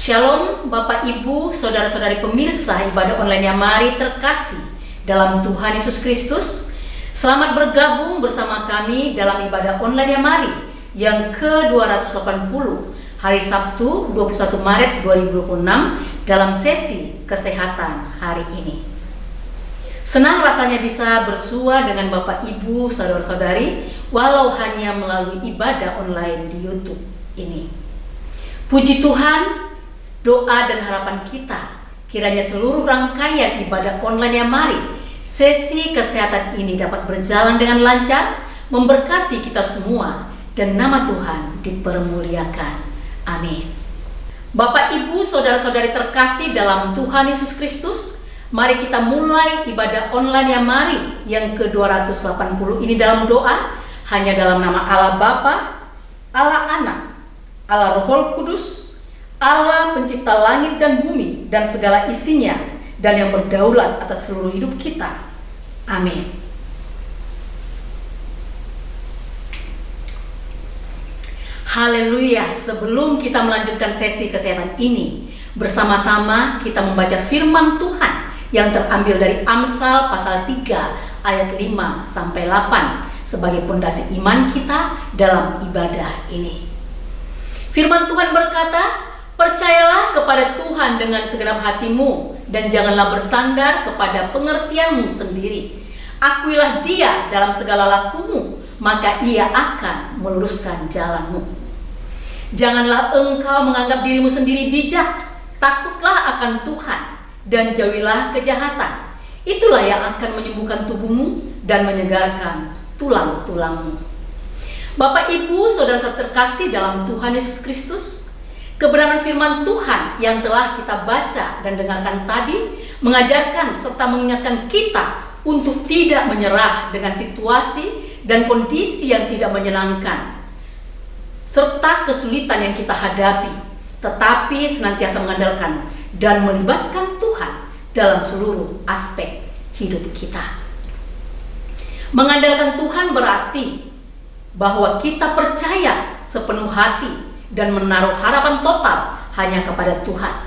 Shalom Bapak Ibu, Saudara-saudari pemirsa ibadah online yang mari terkasih dalam Tuhan Yesus Kristus. Selamat bergabung bersama kami dalam ibadah online yang mari yang ke-280 hari Sabtu 21 Maret 2026 dalam sesi kesehatan hari ini. Senang rasanya bisa bersua dengan Bapak Ibu, Saudara-saudari walau hanya melalui ibadah online di YouTube ini. Puji Tuhan, doa dan harapan kita kiranya seluruh rangkaian ibadah online yang mari sesi kesehatan ini dapat berjalan dengan lancar, memberkati kita semua dan nama Tuhan dipermuliakan. Amin. Bapak Ibu, Saudara-saudari terkasih dalam Tuhan Yesus Kristus, mari kita mulai ibadah online yang mari yang ke-280 ini dalam doa, hanya dalam nama Allah Bapa, Allah Anak, Allah Roh Kudus, Allah pencipta langit dan bumi dan segala isinya, dan yang berdaulat atas seluruh hidup kita. Amin. Haleluya. Sebelum kita melanjutkan sesi kesehatan ini, bersama-sama kita membaca firman Tuhan yang terambil dari Amsal pasal 3 ayat 5 sampai 8 sebagai pondasi iman kita dalam ibadah ini. Firman Tuhan berkata, "Percayalah kepada Tuhan dengan segenap hatimu dan janganlah bersandar kepada pengertianmu sendiri. Akuilah Dia dalam segala lakumu, maka Ia akan meluruskan jalanmu. Janganlah engkau menganggap dirimu sendiri bijak, takutlah akan Tuhan dan jauhilah kejahatan. Itulah yang akan menyembuhkan tubuhmu dan menyegarkan tulang-tulangmu." Bapak Ibu, Saudara terkasih dalam Tuhan Yesus Kristus, kebenaran firman Tuhan yang telah kita baca dan dengarkan tadi mengajarkan serta mengingatkan kita untuk tidak menyerah dengan situasi dan kondisi yang tidak menyenangkan serta kesulitan yang kita hadapi, tetapi senantiasa mengandalkan dan melibatkan Tuhan dalam seluruh aspek hidup kita. Mengandalkan Tuhan berarti bahwa kita percaya sepenuh hati dan menaruh harapan total hanya kepada Tuhan,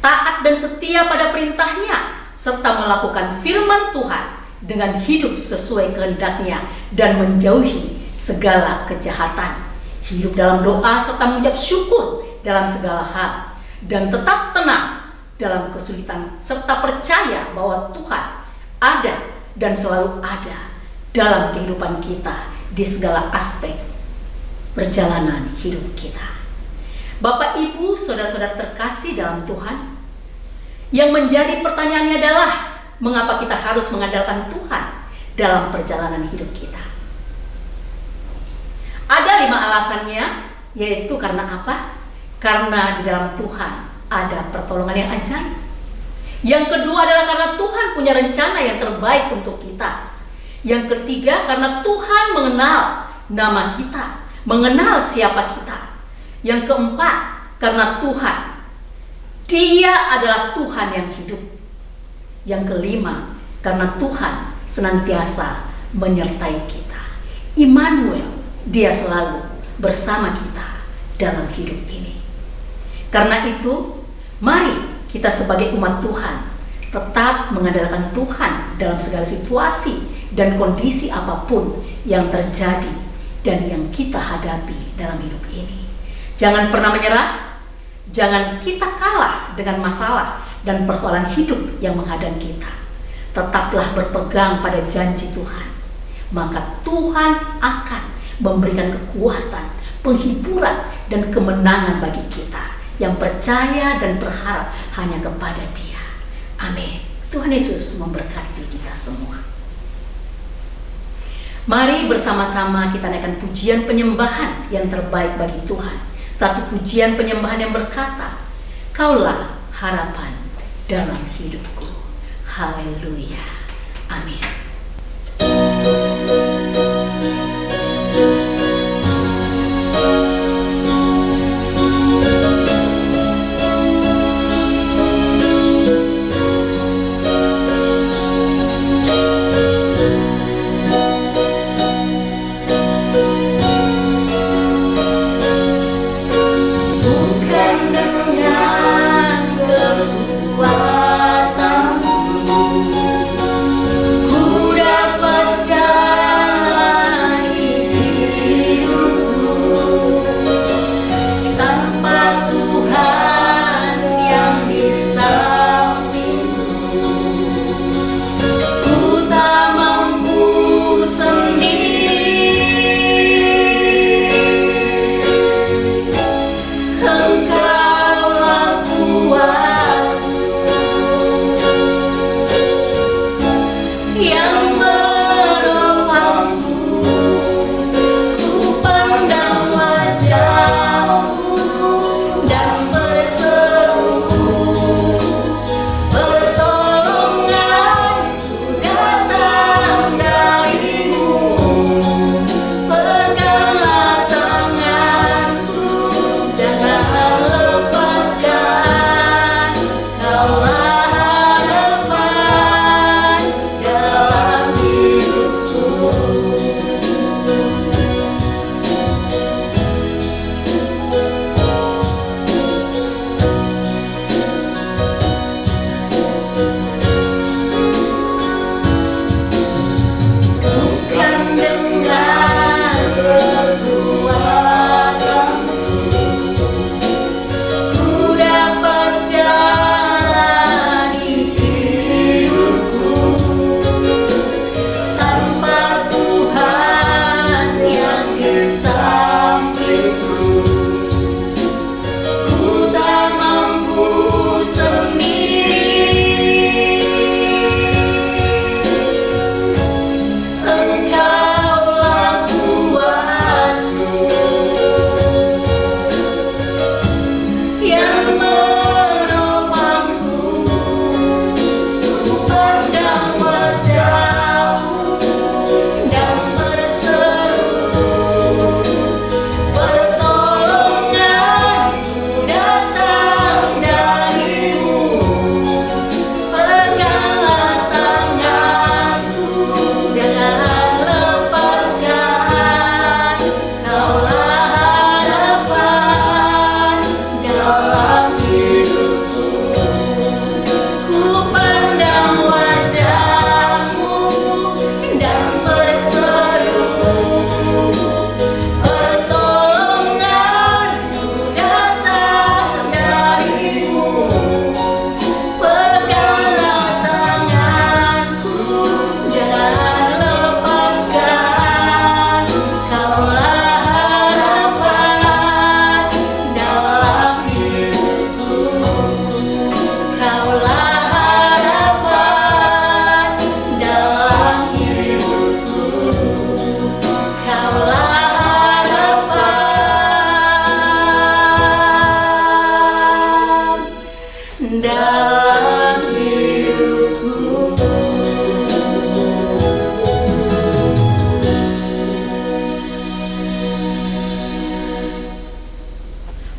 taat dan setia pada perintahnya, serta melakukan firman Tuhan dengan hidup sesuai kehendak-Nya dan menjauhi segala kejahatan. Hidup dalam doa serta mengucap syukur dalam segala hal, dan tetap tenang dalam kesulitan, serta percaya bahwa Tuhan ada dan selalu ada dalam kehidupan kita di segala aspek perjalanan hidup kita. Bapak Ibu, Saudara-saudara terkasih dalam Tuhan, yang menjadi pertanyaannya adalah mengapa kita harus mengandalkan Tuhan dalam perjalanan hidup kita? Ada 5 alasannya, yaitu karena apa? Karena di dalam Tuhan ada pertolongan yang ajaib. Yang kedua adalah karena Tuhan punya rencana yang terbaik untuk kita. Yang ketiga, karena Tuhan mengenal nama kita, mengenal siapa kita. Yang keempat, karena Tuhan, Dia adalah Tuhan yang hidup. Yang kelima, karena Tuhan senantiasa menyertai kita. Immanuel, Dia selalu bersama kita dalam hidup ini. Karena itu, mari kita sebagai umat Tuhan tetap mengandalkan Tuhan dalam segala situasi dan kondisi apapun yang terjadi dan yang kita hadapi dalam hidup ini. Jangan pernah menyerah, jangan kita kalah dengan masalah dan persoalan hidup yang menghadang kita. Tetaplah berpegang pada janji Tuhan, maka Tuhan akan memberikan kekuatan, penghiburan, dan kemenangan bagi kita yang percaya dan berharap hanya kepada Dia. Amin. Tuhan Yesus memberkati kita semua. Mari bersama-sama kita naikkan pujian penyembahan yang terbaik bagi Tuhan. Satu pujian penyembahan yang berkata, "Kaulah harapan dalam hidupku." Haleluya. Amin. Bukan dengan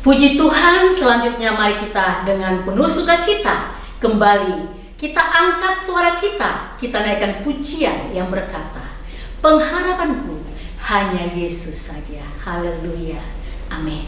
Puji Tuhan, selanjutnya mari kita dengan penuh sukacita kembali kita angkat suara kita naikkan pujian yang berkata, pengharapanku hanya Yesus saja. Haleluya. Amin.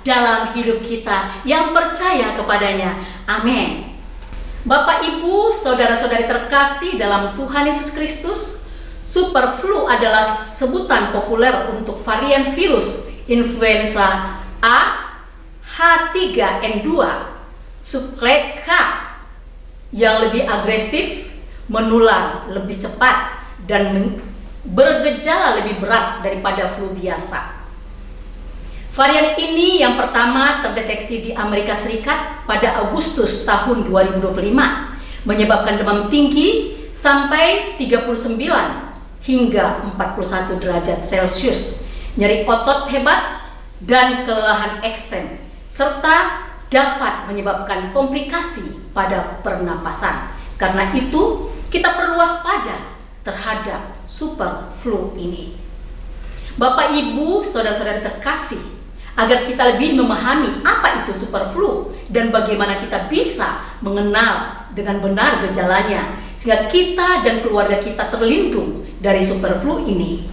Dalam hidup kita yang percaya kepadanya. Amin. Bapak, Ibu, saudara-saudari terkasih dalam Tuhan Yesus Kristus, superflu adalah sebutan populer untuk varian virus influenza A H3N2 subclade K yang lebih agresif, menular lebih cepat, dan bergejala lebih berat daripada flu biasa. Varian ini yang pertama terdeteksi di Amerika Serikat pada Agustus tahun 2025, menyebabkan demam tinggi sampai 39 hingga 41 derajat Celcius, nyeri otot hebat, dan kelelahan ekstrem, serta dapat menyebabkan komplikasi pada pernapasan. Karena itu, kita perlu waspada terhadap super flu ini. Bapak, Ibu, saudara-saudari terkasih, agar kita lebih memahami apa itu super flu dan bagaimana kita bisa mengenal dengan benar gejalanya, sehingga kita dan keluarga kita terlindung dari super flu ini.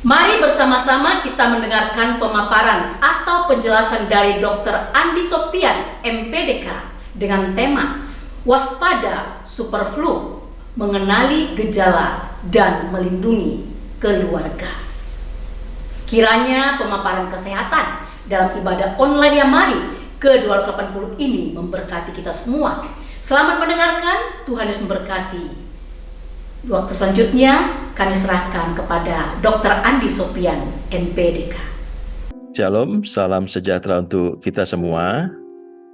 Mari bersama-sama kita mendengarkan pemaparan atau penjelasan dari Dr. Andi Sopian, MPDK, dengan tema Waspada Super Flu, Mengenali Gejala dan Melindungi Keluarga. Kiranya pemaparan kesehatan dalam ibadah online yang mari ke-280 ini memberkati kita semua. Selamat mendengarkan, Tuhan Yesus memberkati. Waktu selanjutnya kami serahkan kepada Dr. Andi Sopian, MPDK. Shalom, salam sejahtera untuk kita semua.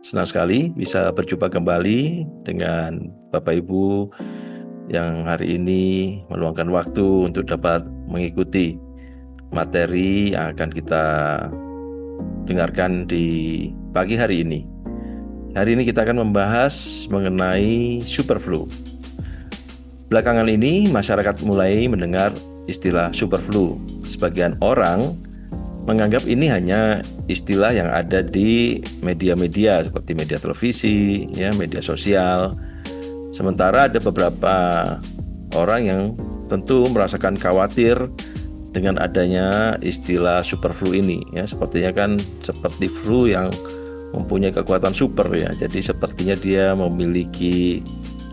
Senang sekali bisa berjumpa kembali dengan Bapak Ibu yang hari ini meluangkan waktu untuk dapat mengikuti materi yang akan kita dengarkan di pagi hari ini. Hari ini kita akan membahas mengenai superflu. Belakangan ini masyarakat mulai mendengar istilah superflu. Sebagian orang menganggap ini hanya istilah yang ada di media-media seperti media televisi, media sosial. Sementara ada beberapa orang yang tentu merasakan khawatir dengan adanya istilah superflu ini, sepertinya kan seperti flu yang mempunyai kekuatan super, jadi sepertinya dia memiliki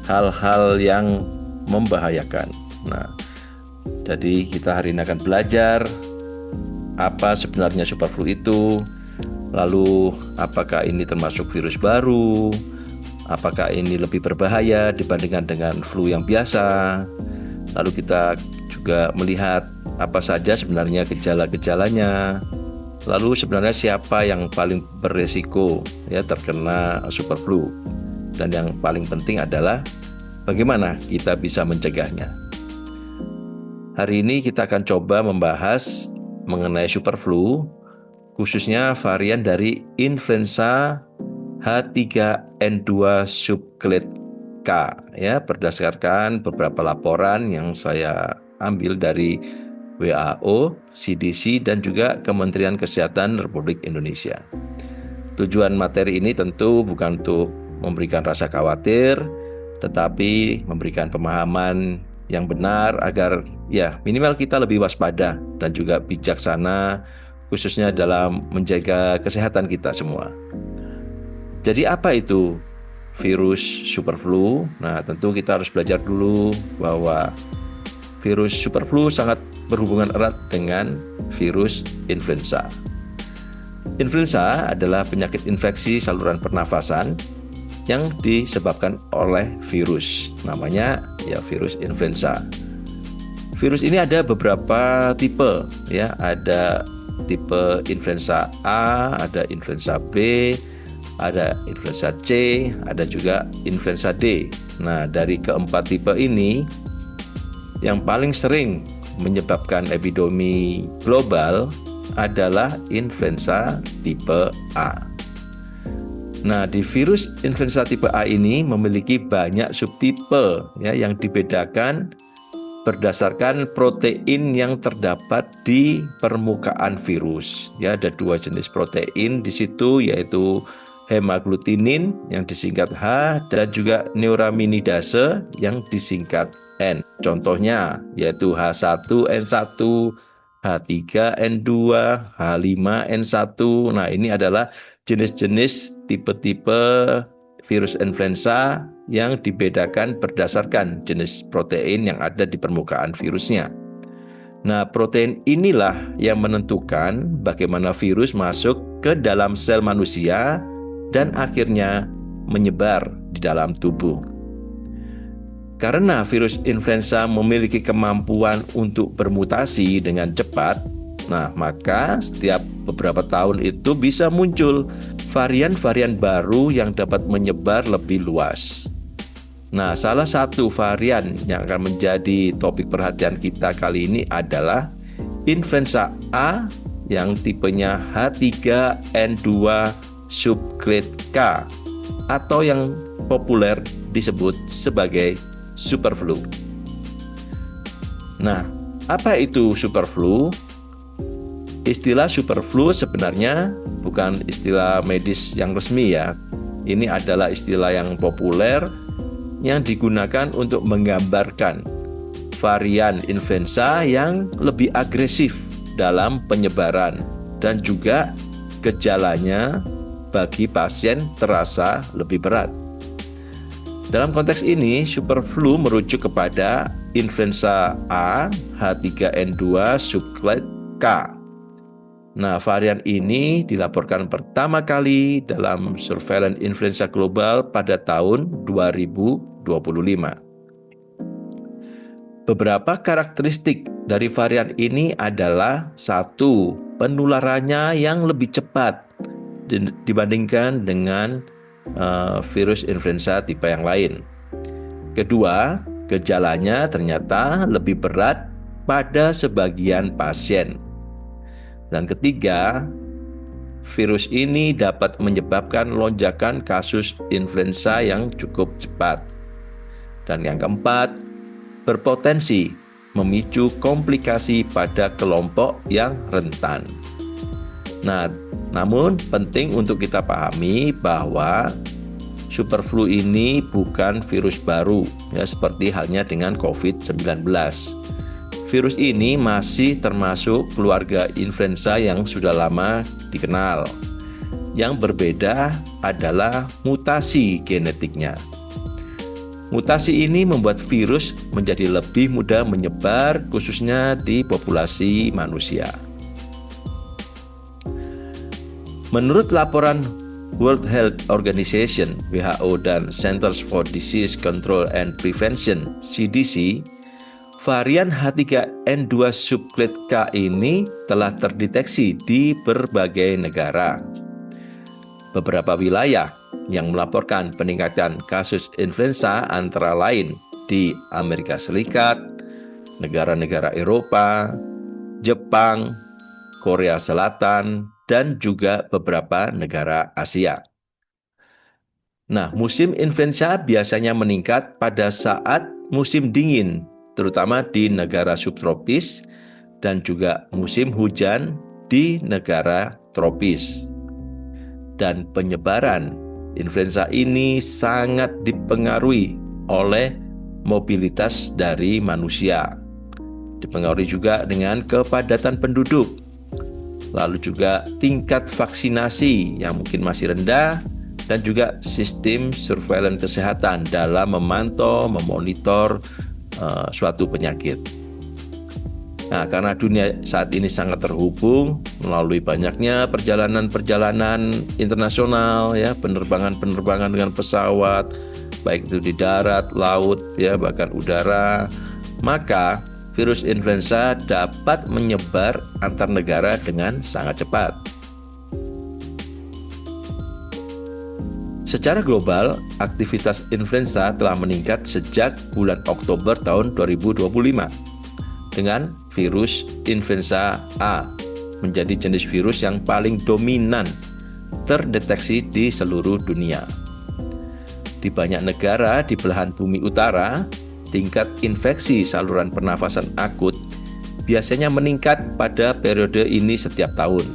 hal-hal yang membahayakan. Nah, jadi kita hari ini akan belajar apa sebenarnya superflu itu, lalu apakah ini termasuk virus baru, apakah ini lebih berbahaya dibandingkan dengan flu yang biasa. Lalu kita juga melihat apa saja sebenarnya gejala-gejalanya. Lalu sebenarnya siapa yang paling beresiko terkena superflu. Dan yang paling penting adalah bagaimana kita bisa mencegahnya. Hari ini kita akan coba membahas mengenai superflu, khususnya varian dari influenza H3N2 subclade K, berdasarkan beberapa laporan yang saya ambil dari WHO, CDC, dan juga Kementerian Kesehatan Republik Indonesia. Tujuan materi ini tentu bukan untuk memberikan rasa khawatir, tetapi memberikan pemahaman yang benar agar minimal kita lebih waspada dan juga bijaksana, khususnya dalam menjaga kesehatan kita semua. Jadi apa itu virus superflu? Nah, tentu kita harus belajar dulu bahwa virus superflu sangat berhubungan erat dengan virus influenza. Influenza adalah penyakit infeksi saluran pernafasan yang disebabkan oleh virus. Namanya virus influenza. Virus ini ada beberapa tipe, ada tipe influenza A, ada influenza B, ada influenza C, ada juga influenza D. Nah, dari keempat tipe ini, yang paling sering menyebabkan epidemi global adalah influenza tipe A. Nah, di virus influenza tipe A ini memiliki banyak subtipe yang dibedakan berdasarkan protein yang terdapat di permukaan virus. Ada dua jenis protein di situ, yaitu hemaglutinin yang disingkat H dan juga neuraminidase yang disingkat N. Contohnya yaitu H1N1, H3N2, H5N1. Nah, ini adalah jenis-jenis tipe-tipe virus influenza yang dibedakan berdasarkan jenis protein yang ada di permukaan virusnya. Nah, protein inilah yang menentukan bagaimana virus masuk ke dalam sel manusia dan akhirnya menyebar di dalam tubuh. Karena virus influenza memiliki kemampuan untuk bermutasi dengan cepat, maka setiap beberapa tahun itu bisa muncul varian-varian baru yang dapat menyebar lebih luas. Nah, salah satu varian yang akan menjadi topik perhatian kita kali ini adalah influenza A yang tipenya H3N2 subclade K atau yang populer disebut sebagai superflu. Nah, apa itu superflu? Istilah superflu sebenarnya bukan istilah medis yang resmi ya. Ini adalah istilah yang populer yang digunakan untuk menggambarkan varian influenza yang lebih agresif dalam penyebaran dan juga gejalanya bagi pasien terasa lebih berat. Dalam konteks ini, superflu merujuk kepada influenza A H3N2 subclade K. Nah, varian ini dilaporkan pertama kali dalam surveillance influenza global pada tahun 2025. Beberapa karakteristik dari varian ini adalah: satu, penularannya yang lebih cepat dibandingkan dengan virus influenza tipe yang lain. Kedua, gejalanya ternyata lebih berat pada sebagian pasien. Dan ketiga, virus ini dapat menyebabkan lonjakan kasus influenza yang cukup cepat. Dan yang keempat, berpotensi memicu komplikasi pada kelompok yang rentan. Nah, namun penting untuk kita pahami bahwa superflu ini bukan virus baru, ya, seperti halnya dengan COVID-19. Virus ini masih termasuk keluarga influenza yang sudah lama dikenal. Yang berbeda adalah mutasi genetiknya. Mutasi ini membuat virus menjadi lebih mudah menyebar, khususnya di populasi manusia. Menurut laporan World Health Organization (WHO) dan Centers for Disease Control and Prevention (CDC), varian H3N2 subclade K ini telah terdeteksi di berbagai negara. Beberapa wilayah yang melaporkan peningkatan kasus influenza antara lain di Amerika Serikat, negara-negara Eropa, Jepang, Korea Selatan, dan juga beberapa negara Asia. Nah, musim influenza biasanya meningkat pada saat musim dingin, terutama di negara subtropis, dan juga musim hujan di negara tropis. Dan penyebaran influenza ini sangat dipengaruhi oleh mobilitas dari manusia. Dipengaruhi juga dengan kepadatan penduduk, lalu juga tingkat vaksinasi yang mungkin masih rendah, dan juga sistem surveillance kesehatan dalam memantau, memonitor suatu penyakit. Nah, karena dunia saat ini sangat terhubung melalui banyaknya perjalanan-perjalanan internasional, ya, penerbangan-penerbangan dengan pesawat, baik itu di darat, laut, ya, bahkan udara, maka virus influenza dapat menyebar antar negara dengan sangat cepat. Secara global, aktivitas influenza telah meningkat sejak bulan Oktober tahun 2025 dengan virus influenza A menjadi jenis virus yang paling dominan terdeteksi di seluruh dunia. Di banyak negara di belahan bumi utara, tingkat infeksi saluran pernafasan akut biasanya meningkat pada periode ini setiap tahun.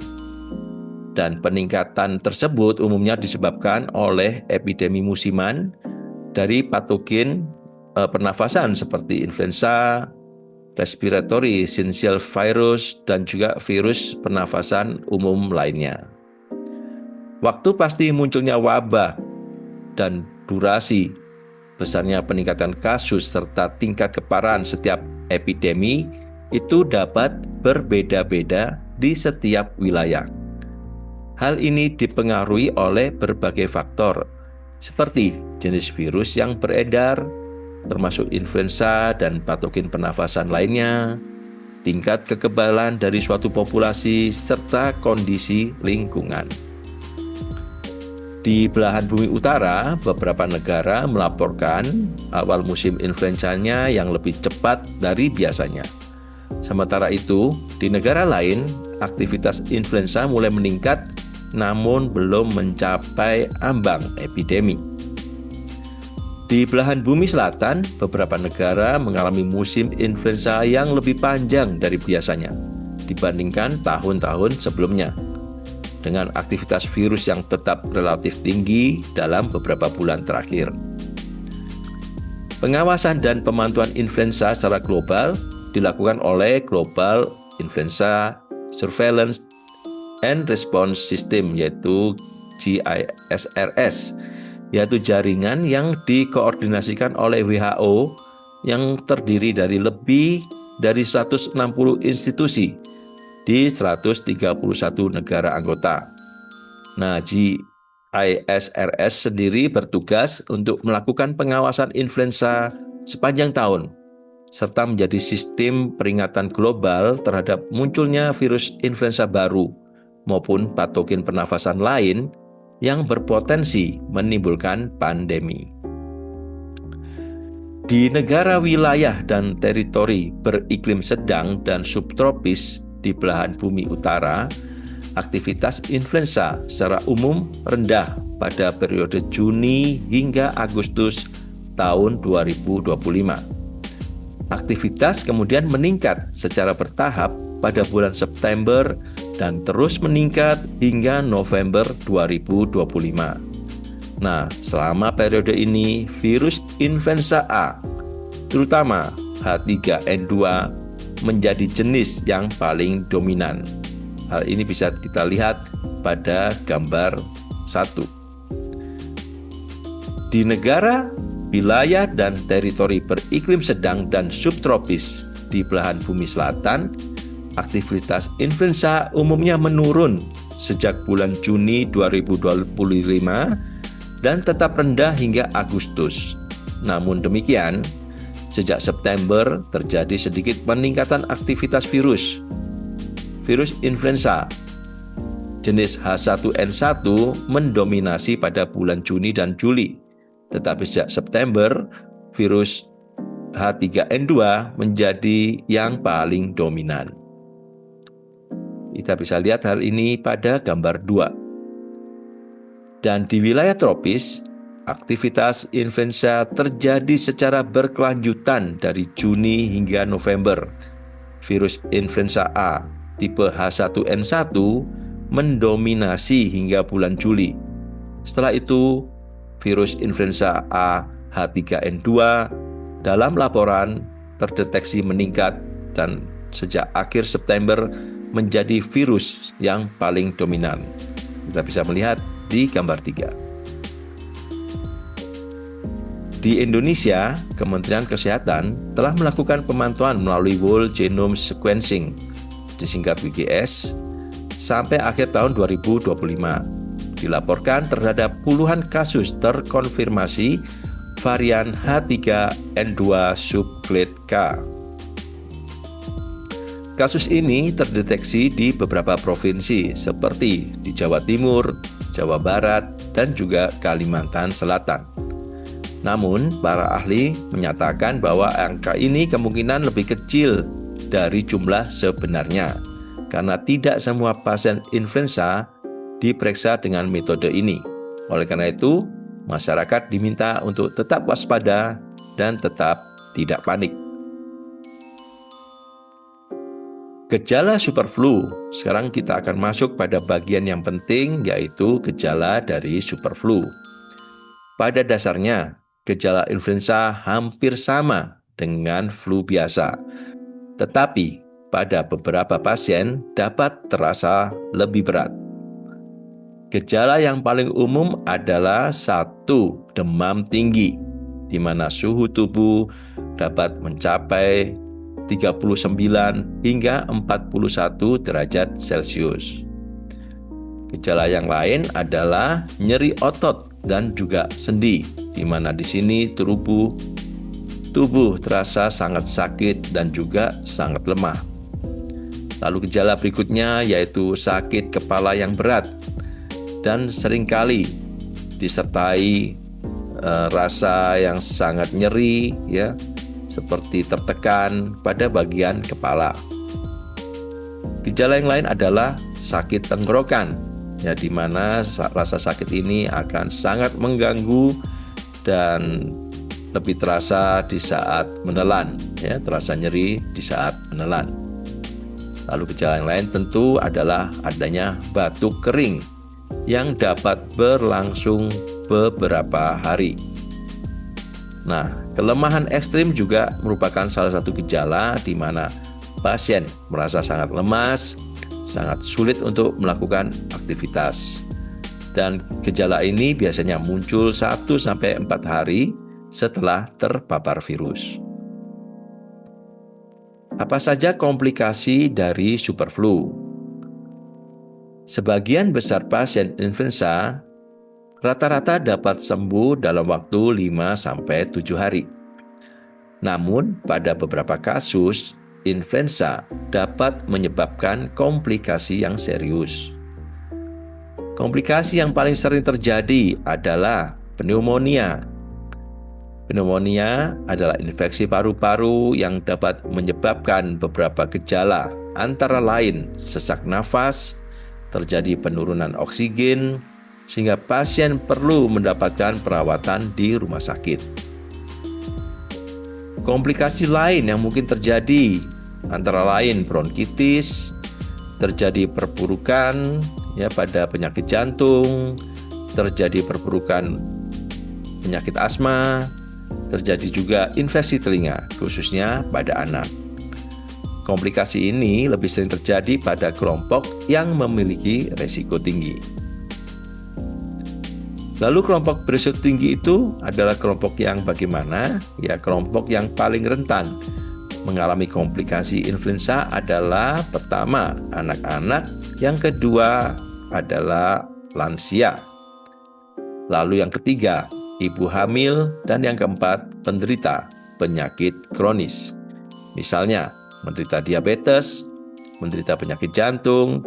Dan peningkatan tersebut umumnya disebabkan oleh epidemi musiman dari patogen pernafasan seperti influenza, respiratory syncytial virus, dan juga virus pernafasan umum lainnya. Waktu pasti munculnya wabah dan durasi besarnya peningkatan kasus serta tingkat keparahan setiap epidemi itu dapat berbeda-beda di setiap wilayah. Hal ini dipengaruhi oleh berbagai faktor, seperti jenis virus yang beredar, termasuk influenza dan patogen pernafasan lainnya, tingkat kekebalan dari suatu populasi, serta kondisi lingkungan. Di belahan bumi utara, beberapa negara melaporkan awal musim influenzanya yang lebih cepat dari biasanya. Sementara itu, di negara lain, aktivitas influenza mulai meningkat namun belum mencapai ambang epidemi. Di belahan bumi selatan, beberapa negara mengalami musim influenza yang lebih panjang dari biasanya dibandingkan tahun-tahun sebelumnya, dengan aktivitas virus yang tetap relatif tinggi dalam beberapa bulan terakhir. Pengawasan dan pemantauan influenza secara global dilakukan oleh Global Influenza Surveillance and Response System, yaitu GISRS, yaitu jaringan yang dikoordinasikan oleh WHO yang terdiri dari lebih dari 160 institusi di 131 negara anggota. Nah, GISRS sendiri bertugas untuk melakukan pengawasan influenza sepanjang tahun, serta menjadi sistem peringatan global terhadap munculnya virus influenza baru maupun patogen pernafasan lain yang berpotensi menimbulkan pandemi. Di negara, wilayah, dan teritori beriklim sedang dan subtropis di belahan bumi utara, aktivitas influenza secara umum rendah pada periode Juni hingga Agustus tahun 2025. Aktivitas kemudian meningkat secara bertahap pada bulan September dan terus meningkat hingga November 2025. Nah, selama periode ini virus influenza A, terutama H3N2, menjadi jenis yang paling dominan. Hal ini bisa kita lihat pada gambar 1. Di negara, wilayah, dan teritori beriklim sedang dan subtropis di belahan bumi selatan, aktivitas influenza umumnya menurun sejak bulan Juni 2025 dan tetap rendah hingga Agustus. Namun demikian, sejak September terjadi sedikit peningkatan aktivitas virus influenza jenis H1N1 mendominasi pada bulan Juni dan Juli. Tetapi sejak September, virus H3N2 menjadi yang paling dominan. Kita bisa lihat hal ini pada gambar 2. Dan di wilayah tropis, aktivitas influenza terjadi secara berkelanjutan dari Juni hingga November. Virus influenza A tipe H1N1 mendominasi hingga bulan Juli. Setelah itu, virus influenza A H3N2 dalam laporan terdeteksi meningkat dan sejak akhir September menjadi virus yang paling dominan. Kita bisa melihat di gambar 3. Di Indonesia, Kementerian Kesehatan telah melakukan pemantauan melalui Whole Genome Sequencing, disingkat WGS, sampai akhir tahun 2025. Dilaporkan terhadap puluhan kasus terkonfirmasi varian H3N2 subclade K. Kasus ini terdeteksi di beberapa provinsi seperti di Jawa Timur, Jawa Barat, dan juga Kalimantan Selatan. Namun, para ahli menyatakan bahwa angka ini kemungkinan lebih kecil dari jumlah sebenarnya, karena tidak semua pasien influenza diperiksa dengan metode ini. Oleh karena itu, masyarakat diminta untuk tetap waspada dan tetap tidak panik. Gejala superflu. Sekarang kita akan masuk pada bagian yang penting, yaitu gejala dari superflu. Pada dasarnya, gejala influenza hampir sama dengan flu biasa. Tetapi, pada beberapa pasien dapat terasa lebih berat. Gejala yang paling umum adalah 1. Demam tinggi, di mana suhu tubuh dapat mencapai 39 hingga 41 derajat Celcius. Gejala yang lain adalah nyeri otot dan juga sendi, di mana di sini tubuh terasa sangat sakit dan juga sangat lemah. Lalu gejala berikutnya yaitu sakit kepala yang berat dan seringkali disertai rasa yang sangat nyeri, ya, seperti tertekan pada bagian kepala. Gejala yang lain adalah sakit tenggorokan, ya, di mana rasa sakit ini akan sangat mengganggu dan lebih terasa di saat menelan, ya, terasa nyeri di saat menelan. Lalu gejala yang lain tentu adalah adanya batuk kering yang dapat berlangsung beberapa hari. Nah, kelemahan ekstrim juga merupakan salah satu gejala di mana pasien merasa sangat lemas, sangat sulit untuk melakukan aktivitas. Dan gejala ini biasanya muncul 1-4 hari setelah terpapar virus. Apa saja komplikasi dari superflu? Sebagian besar pasien influenza rata-rata dapat sembuh dalam waktu 5-7 hari. Namun, pada beberapa kasus, influenza dapat menyebabkan komplikasi yang serius. Komplikasi yang paling sering terjadi adalah pneumonia. Pneumonia adalah infeksi paru-paru yang dapat menyebabkan beberapa gejala, antara lain sesak nafas, terjadi penurunan oksigen, sehingga pasien perlu mendapatkan perawatan di rumah sakit. Komplikasi lain yang mungkin terjadi antara lain bronkitis, terjadi perburukan pada penyakit jantung, terjadi perburukan penyakit asma, terjadi juga infeksi telinga, khususnya pada anak. Komplikasi ini lebih sering terjadi pada kelompok yang memiliki resiko tinggi. Lalu kelompok berisiko tinggi itu adalah kelompok yang bagaimana? Ya, kelompok yang paling rentan mengalami komplikasi influenza adalah pertama, anak-anak, yang kedua adalah lansia. Lalu yang ketiga, ibu hamil, dan yang keempat, penderita penyakit kronis. Misalnya, menderita diabetes, menderita penyakit jantung,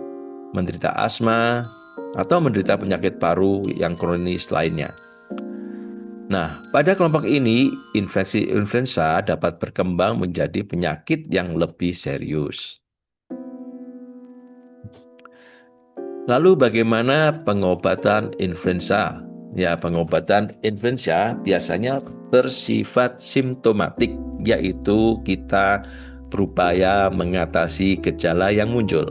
menderita asma, atau menderita penyakit paru yang kronis lainnya. Nah, pada kelompok ini, infeksi influenza dapat berkembang menjadi penyakit yang lebih serius. Lalu bagaimana pengobatan influenza? Ya, pengobatan influenza biasanya bersifat simptomatik, yaitu kita berupaya mengatasi gejala yang muncul.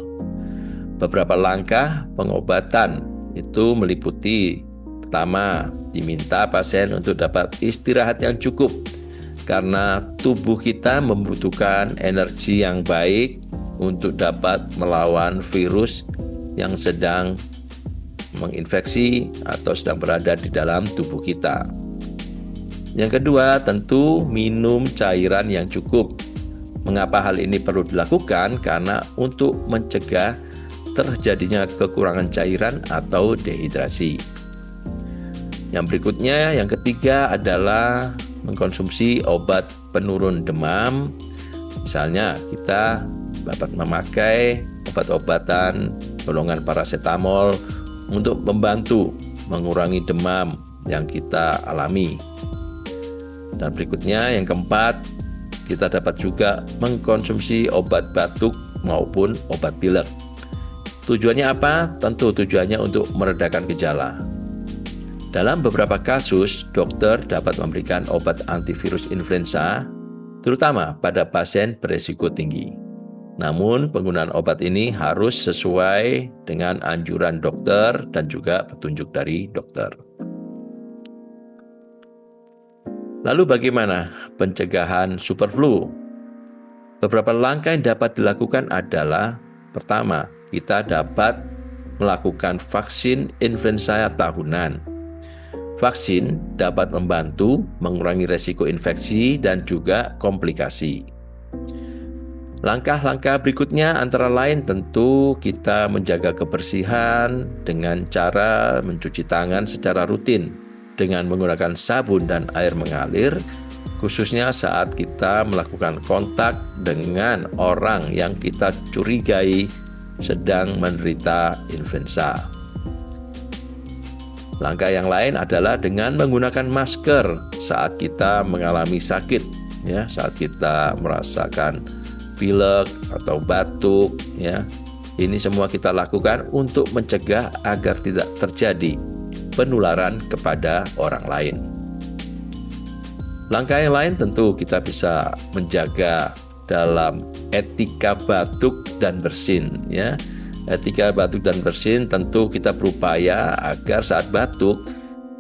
Beberapa langkah pengobatan itu meliputi, pertama, diminta pasien untuk dapat istirahat yang cukup karena tubuh kita membutuhkan energi yang baik untuk dapat melawan virus yang sedang menginfeksi atau sedang berada di dalam tubuh kita. Yang kedua, tentu minum cairan yang cukup. Mengapa hal ini perlu dilakukan? Karena untuk mencegah terjadinya kekurangan cairan atau dehidrasi. Yang berikutnya, yang ketiga adalah mengkonsumsi obat penurun demam. Misalnya kita dapat memakai obat-obatan golongan paracetamol untuk membantu mengurangi demam yang kita alami. Dan berikutnya yang keempat, kita dapat juga mengkonsumsi obat batuk maupun obat pilek. Tujuannya apa? Tentu tujuannya untuk meredakan gejala. Dalam beberapa kasus, dokter dapat memberikan obat antivirus influenza, terutama pada pasien berisiko tinggi. Namun, penggunaan obat ini harus sesuai dengan anjuran dokter dan juga petunjuk dari dokter. Lalu bagaimana pencegahan superflu? Beberapa langkah yang dapat dilakukan adalah, pertama, kita dapat melakukan vaksin influenza tahunan. Vaksin dapat membantu mengurangi resiko infeksi dan juga komplikasi. Langkah-langkah berikutnya antara lain tentu kita menjaga kebersihan dengan cara mencuci tangan secara rutin dengan menggunakan sabun dan air mengalir, khususnya saat kita melakukan kontak dengan orang yang kita curigai sedang menderita influenza. Langkah yang lain adalah dengan menggunakan masker saat kita mengalami sakit, ya, saat kita merasakan pilek atau batuk, ya. Ini semua kita lakukan untuk mencegah agar tidak terjadi penularan kepada orang lain. Langkah yang lain tentu kita bisa menjaga dalam etika batuk dan bersin, ya. Etika batuk dan bersin tentu kita berupaya agar saat batuk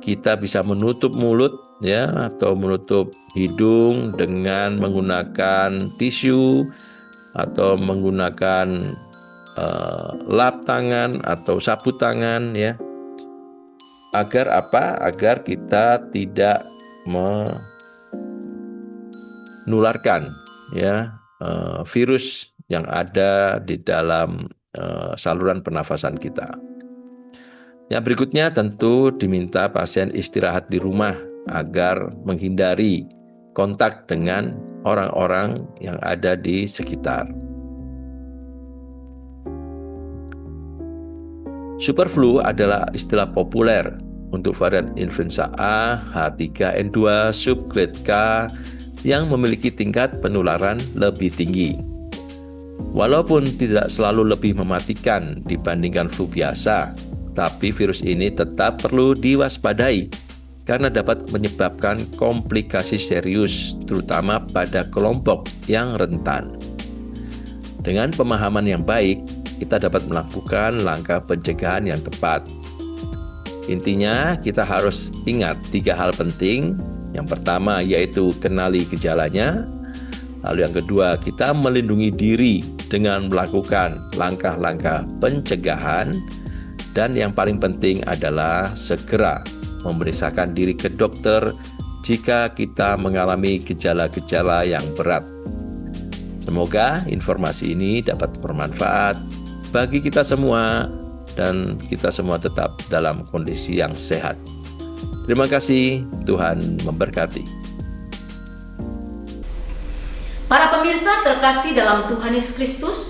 kita bisa menutup mulut, ya, atau menutup hidung dengan menggunakan tisu atau menggunakan lap tangan atau sapu tangan, ya. Agar apa? Agar kita tidak menularkan, ya, virus yang ada di dalam saluran pernafasan kita. Yang berikutnya tentu diminta pasien istirahat di rumah agar menghindari kontak dengan orang-orang yang ada di sekitar. Superflu adalah istilah populer untuk varian influenza A, H3N2, subgrade K yang memiliki tingkat penularan lebih tinggi. Walaupun tidak selalu lebih mematikan dibandingkan flu biasa, tapi virus ini tetap perlu diwaspadai karena dapat menyebabkan komplikasi serius, terutama pada kelompok yang rentan. Dengan pemahaman yang baik, kita dapat melakukan langkah pencegahan yang tepat. Intinya, kita harus ingat 3 hal penting. Yang pertama yaitu kenali gejalanya. Lalu yang kedua, kita melindungi diri dengan melakukan langkah-langkah pencegahan. Dan yang paling penting adalah segera memeriksakan diri ke dokter jika kita mengalami gejala-gejala yang berat. Semoga informasi ini dapat bermanfaat bagi kita semua dan kita semua tetap dalam kondisi yang sehat. Terima kasih, Tuhan memberkati. Para pemirsa terkasih dalam Tuhan Yesus Kristus,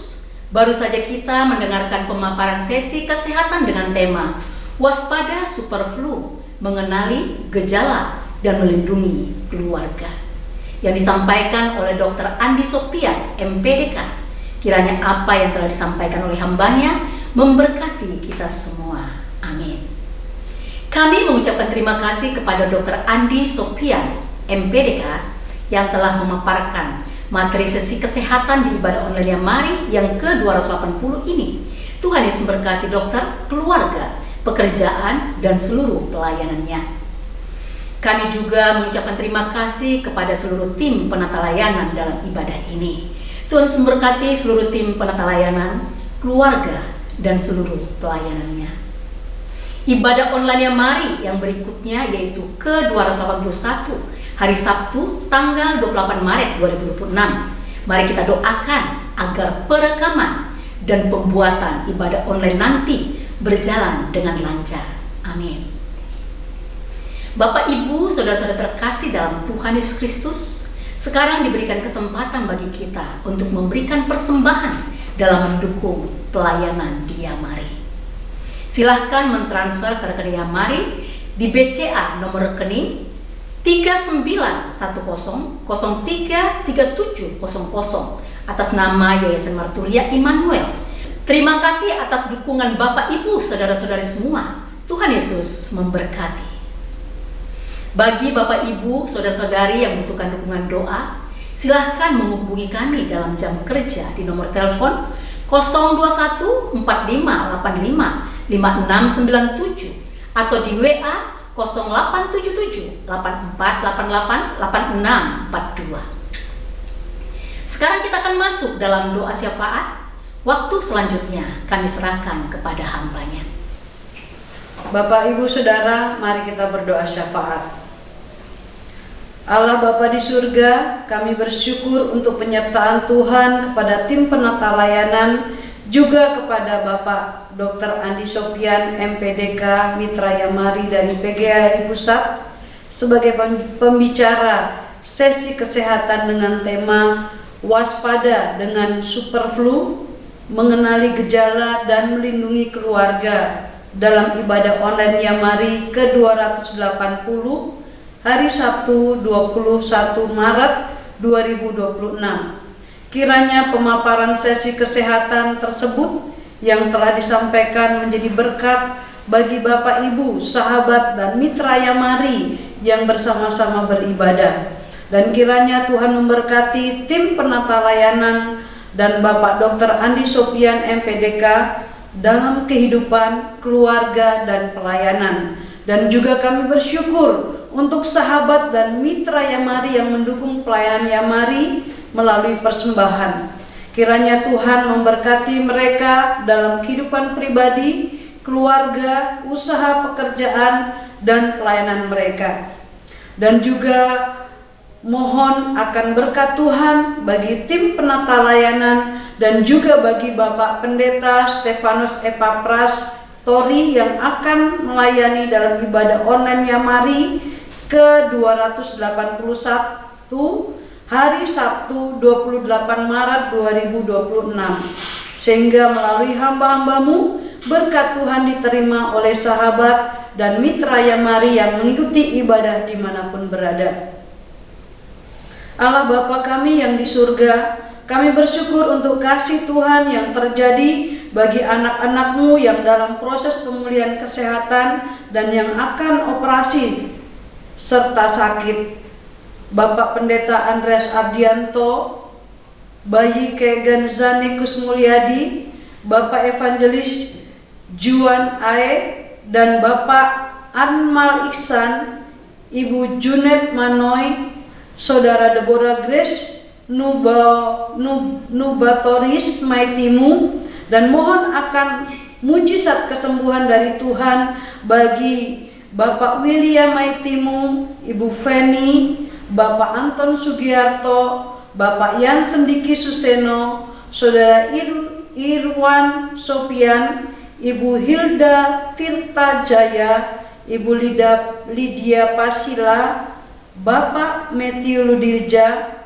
baru saja kita mendengarkan pemaparan sesi kesehatan dengan tema Waspada Superflu, mengenali gejala dan melindungi keluarga, yang disampaikan oleh Dr. Andi Sopian, MPDK. Kiranya apa yang telah disampaikan oleh hambanya memberkati kita semua. Amin. Kami mengucapkan terima kasih kepada Dr. Andi Sopian, MPDK, yang telah memaparkan materi sesi kesehatan di ibadah online Mari yang ke-280 ini. Tuhan Yesus memberkati dokter, keluarga, pekerjaan, dan seluruh pelayanannya. Kami juga mengucapkan terima kasih kepada seluruh tim penata layanan dalam ibadah ini. Tuhan Yesus memberkati seluruh tim penata layanan, keluarga, dan seluruh pelayanannya. Ibadah online Mari yang berikutnya yaitu ke-281 hari Sabtu tanggal 28 Maret 2026. Mari kita doakan agar perekaman dan pembuatan ibadah online nanti berjalan dengan lancar. Amin. Bapak, Ibu, saudara-saudara terkasih dalam Tuhan Yesus Kristus, sekarang diberikan kesempatan bagi kita untuk memberikan persembahan dalam mendukung pelayanan Dia Mari. Silahkan mentransfer ke rekening Mari di BCA nomor rekening 3910033700 atas nama Yayasan Marturia Immanuel. Terima kasih atas dukungan Bapak, Ibu, saudara-saudari semua. Tuhan Yesus memberkati. Bagi Bapak, Ibu, saudara-saudari yang membutuhkan dukungan doa, silahkan menghubungi kami dalam jam kerja di nomor telepon 02145855697 atau di WA 087784888642. Sekarang kita akan masuk dalam doa syafaat. Waktu selanjutnya kami serahkan kepada hambanya. Bapak, Ibu, Saudara, mari kita berdoa syafaat. Allah Bapa di surga, kami bersyukur untuk penyertaan Tuhan kepada tim penata layanan, juga kepada Bapak Dr. Andi Sopian, MPDK Mitra Yamari dari PGRI Pusat sebagai pembicara sesi kesehatan dengan tema Waspada dengan Superflu, mengenali gejala dan melindungi keluarga dalam ibadah online Yamari ke-280 hari Sabtu 21 Maret 2026. Kiranya pemaparan sesi kesehatan tersebut yang telah disampaikan menjadi berkat bagi Bapak, Ibu, sahabat, dan mitra Yamari yang bersama-sama beribadah. Dan kiranya Tuhan memberkati tim penata layanan dan Bapak Dr. Andi Sopian, MPDK, dalam kehidupan, keluarga, dan pelayanan. Dan juga kami bersyukur untuk sahabat dan mitra Yamari yang mendukung pelayanan Yamari melalui persembahan. Kiranya Tuhan memberkati mereka dalam kehidupan pribadi, keluarga, usaha, pekerjaan, dan pelayanan mereka. Dan juga mohon akan berkat Tuhan bagi tim penata layanan dan juga bagi Bapak Pendeta Stefanus Epapras Tori yang akan melayani dalam ibadah online Yamari ke-281 hari Sabtu 28 Maret 2026, sehingga melalui hamba-hambamu berkat Tuhan diterima oleh sahabat dan mitra Yamari yang mengikuti ibadah dimanapun berada. Allah Bapa kami yang di surga, kami bersyukur untuk kasih Tuhan yang terjadi bagi anak-anak-Mu yang dalam proses pemulihan kesehatan dan yang akan operasi serta sakit. Bapak Pendeta Andreas Ardianto, Bayi Kegan Zani Kusmulyadi, Bapak Evangelis Juan Ae, dan Bapak Anmal Iksan, Ibu Junet Manoy, Saudara Deborah Grace Nubatoris Maitimu, dan mohon akan mujizat kesembuhan dari Tuhan bagi Bapak William Maitimu, Ibu Feni, Bapak Anton Sugiarto, Bapak Yan Sendiki Suseno, Saudara Irwan Sopian, Ibu Hilda Tirta Jaya, Ibu Lydia Pasila, Bapak Matthew Ludirja,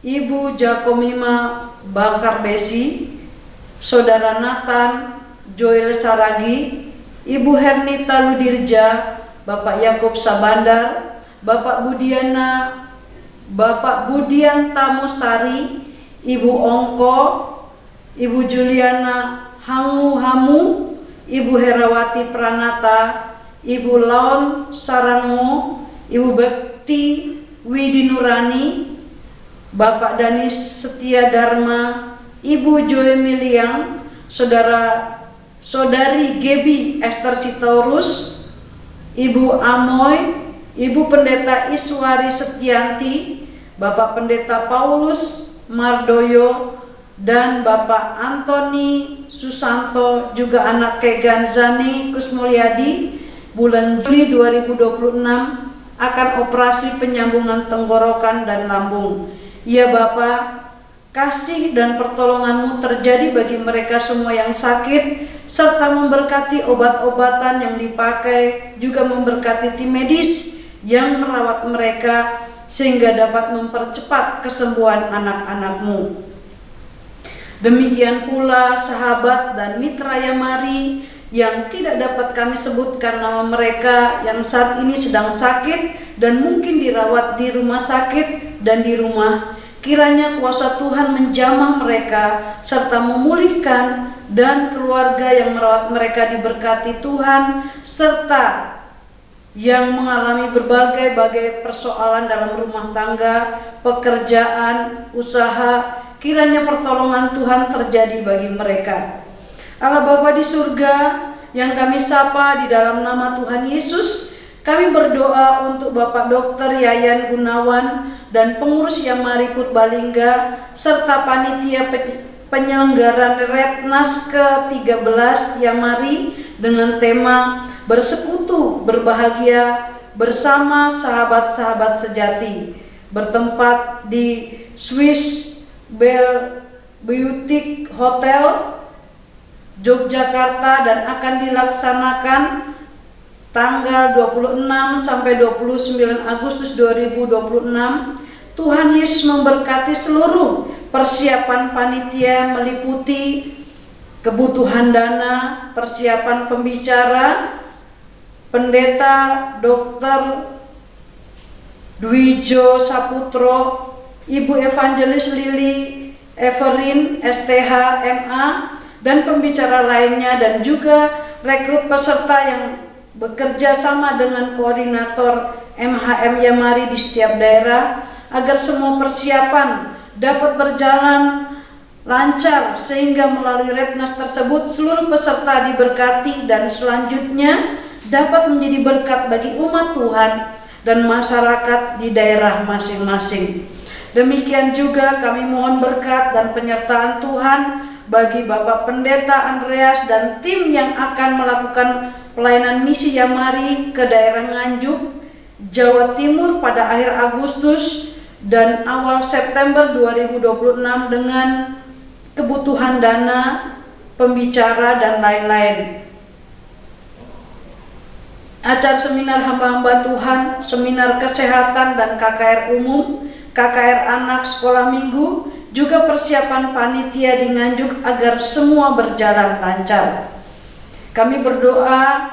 Ibu Jakomima Bakar Besi, Saudara Nathan Joel Saragi, Ibu Hernita Ludirja, Bapak Yakob Sabandar, Bapak Budianta Mustari, Ibu Ongko, Ibu Juliana Hamu, Ibu Herawati Pranata, Ibu Laon Sarango, Ibu Bekti Widi Nurani, Bapak Danis Setia Dharma, Ibu Joy Miliang, Saudari Gebi Esther Sitorus, Ibu Amoy, Ibu Pendeta Iswari Setianti, Bapak Pendeta Paulus Mardoyo, dan Bapak Antoni Susanto, juga anak Kegan Zani Kusmulyadi, bulan Juli 2026 akan operasi penyambungan tenggorokan dan lambung. Ya Bapak, kasih dan pertolongan-Mu terjadi bagi mereka semua yang sakit, serta memberkati obat-obatan yang dipakai, juga memberkati tim medis yang merawat mereka, sehingga dapat mempercepat kesembuhan anak-anak-Mu. Demikian pula sahabat dan mitra Yamari yang tidak dapat kami sebutkan nama mereka yang saat ini sedang sakit dan mungkin dirawat di rumah sakit dan di rumah. Kiranya kuasa Tuhan menjamah mereka serta memulihkan, dan keluarga yang merawat mereka diberkati Tuhan, serta yang mengalami berbagai persoalan dalam rumah tangga, pekerjaan, usaha, kiranya pertolongan Tuhan terjadi bagi mereka. Allah Bapa di surga yang kami sapa di dalam nama Tuhan Yesus, kami berdoa untuk Bapak Dr. Yayan Gunawan dan pengurus Yamari Purbalingga serta panitia penyelenggaraan Rednas ke-13 Yamari dengan tema Bersekutu Berbahagia Bersama Sahabat-sahabat Sejati, bertempat di Swiss Bell Boutique Hotel Yogyakarta, dan akan dilaksanakan tanggal 26 sampai 29 Agustus 2026. Tuhan Yesus memberkati seluruh persiapan panitia, meliputi kebutuhan dana, persiapan pembicara, Pendeta Dr. Dwijo Saputro, Ibu Evangelis Lili Everin STH MA, dan pembicara lainnya, dan juga rekrut peserta yang bekerja sama dengan koordinator MHM Yamari di setiap daerah, agar semua persiapan dapat berjalan lancar, sehingga melalui Rednas tersebut seluruh peserta diberkati dan selanjutnya dapat menjadi berkat bagi umat Tuhan dan masyarakat di daerah masing-masing. Demikian juga kami mohon berkat dan penyertaan Tuhan bagi Bapak Pendeta Andreas dan tim yang akan melakukan pelayanan misi Yamari ke daerah Nganjuk, Jawa Timur pada akhir Agustus dan awal September 2026 dengan kebutuhan dana, pembicara, dan lain-lain. Acara seminar hamba-hamba Tuhan, seminar kesehatan dan KKR umum, KKR anak sekolah minggu, juga persiapan panitia di Nganjuk agar semua berjalan lancar. Kami berdoa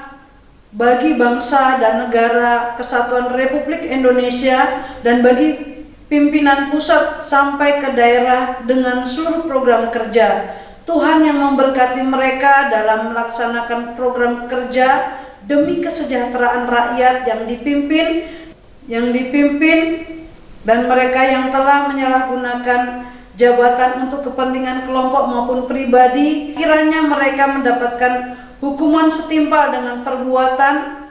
bagi bangsa dan negara Kesatuan Republik Indonesia dan bagi pimpinan pusat sampai ke daerah dengan seluruh program kerja. Tuhan yang memberkati mereka dalam melaksanakan program kerja demi kesejahteraan rakyat yang dipimpin dan mereka yang telah menyalahgunakan jabatan untuk kepentingan kelompok maupun pribadi, kiranya mereka mendapatkan hukuman setimpal dengan perbuatan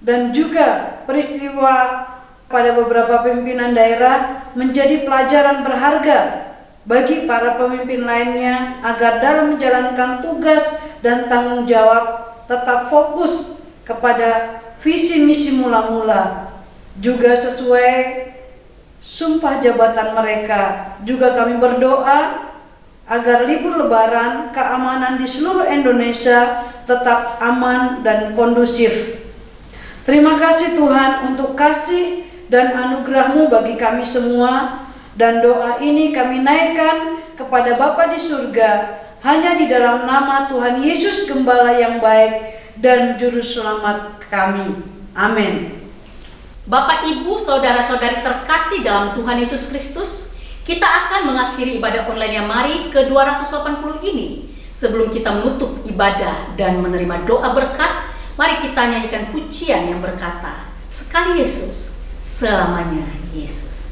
dan juga peristiwa pada beberapa pimpinan daerah menjadi pelajaran berharga bagi para pemimpin lainnya agar dalam menjalankan tugas dan tanggung jawab tetap fokus kepada visi misi mula-mula juga sesuai sumpah jabatan mereka. Juga kami berdoa agar libur lebaran keamanan di seluruh Indonesia tetap aman dan kondusif. Terima kasih Tuhan untuk kasih dan anugerah-Mu bagi kami semua, dan doa ini kami naikkan kepada Bapa di surga hanya di dalam nama Tuhan Yesus Gembala yang baik dan Juru Selamat kami. Amin. Bapak, Ibu, Saudara-saudari terkasih dalam Tuhan Yesus Kristus, kita akan mengakhiri ibadah online yang Mari ke-280 ini. Sebelum kita menutup ibadah dan menerima doa berkat, mari kita nyanyikan pujian yang berkata, Sekali Yesus, selamanya Yesus.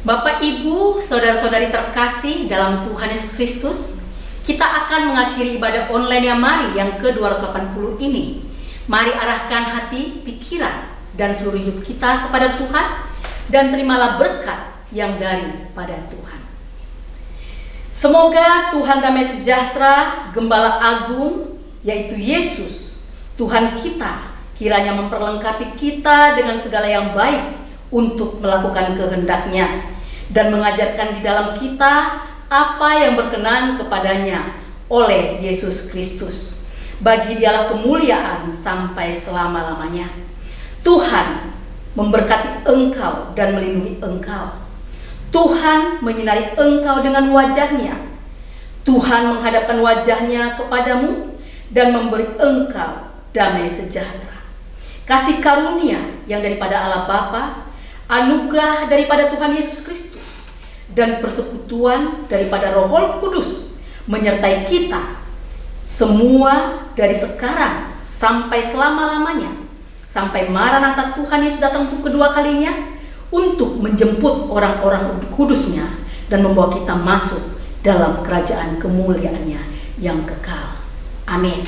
Bapak, Ibu, Saudara-saudari terkasih dalam Tuhan Yesus Kristus, kita akan mengakhiri ibadah online yang Mari yang ke-280 ini. Mari arahkan hati, pikiran, dan seluruh hidup kita kepada Tuhan, dan terimalah berkat yang daripada Tuhan. Semoga Tuhan damai sejahtera, Gembala Agung, yaitu Yesus, Tuhan kita, kiranya memperlengkapi kita dengan segala yang baik untuk melakukan kehendak-Nya, dan mengajarkan di dalam kita apa yang berkenan kepadanya oleh Yesus Kristus. Bagi Dialah kemuliaan sampai selama-lamanya. Tuhan memberkati engkau dan melindungi engkau. Tuhan menyinari engkau dengan wajah-Nya. Tuhan menghadapkan wajah-Nya kepadamu dan memberi engkau damai sejahtera. Kasih karunia yang daripada Allah Bapa, anugerah daripada Tuhan Yesus Kristus, dan persekutuan daripada Roh Kudus menyertai kita semua dari sekarang sampai selama-lamanya, sampai Maranatha Tuhan Yesus datang untuk kedua kalinya untuk menjemput orang-orang kudusnya dan membawa kita masuk dalam kerajaan kemuliaan-Nya yang kekal. Amin.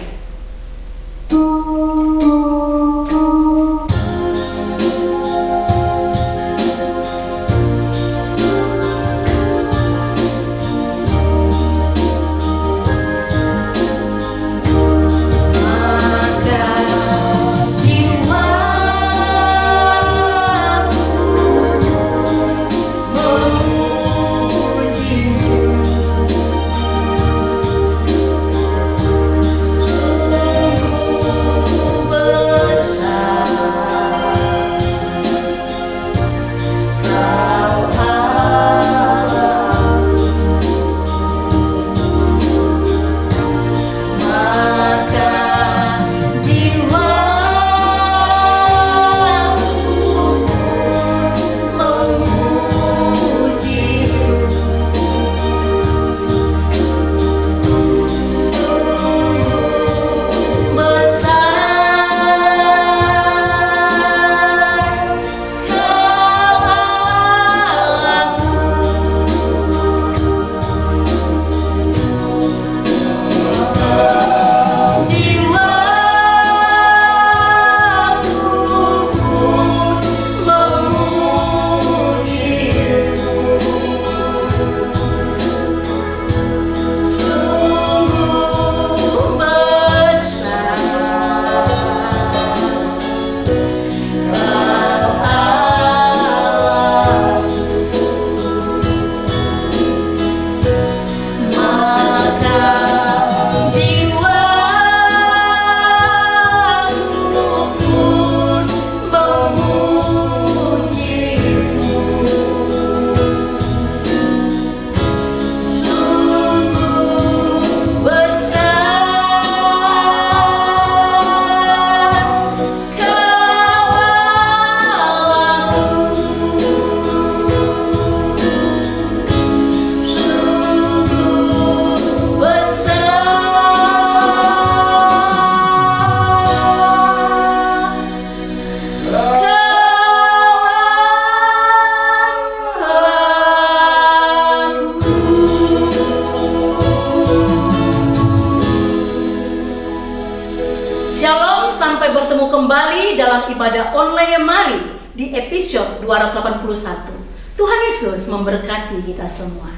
episode 281. Tuhan Yesus memberkati kita semua.